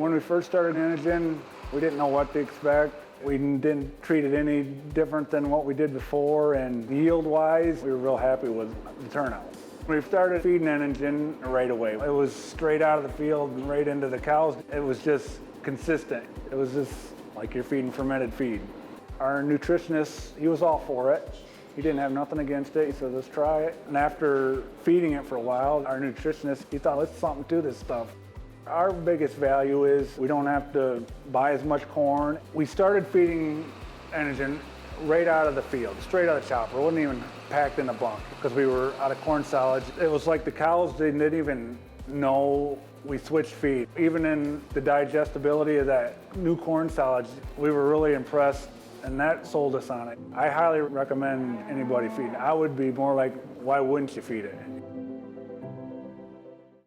When we first started Enogen, we didn't know what to expect. We didn't treat it any different than what we did before, and yield-wise, we were real happy with the turnout. We started feeding Enogen right away. It was straight out of the field and right into the cows. It was just consistent. It was just like you're feeding fermented feed. Our nutritionist, he was all for it. He didn't have nothing against it. He said, let's try it. And after feeding it for a while, our nutritionist, he thought, let's something to this stuff. Our biggest value is we don't have to buy as much corn. We started feeding Enogen right out of the field, straight out of the chopper. It wasn't even packed in a bunk because we were out of corn solids. It was like the cows, they didn't even know we switched feed. Even in the digestibility of that new corn solids, we were really impressed, and that sold us on it. I highly recommend anybody feeding. I would be more like, why wouldn't you feed it?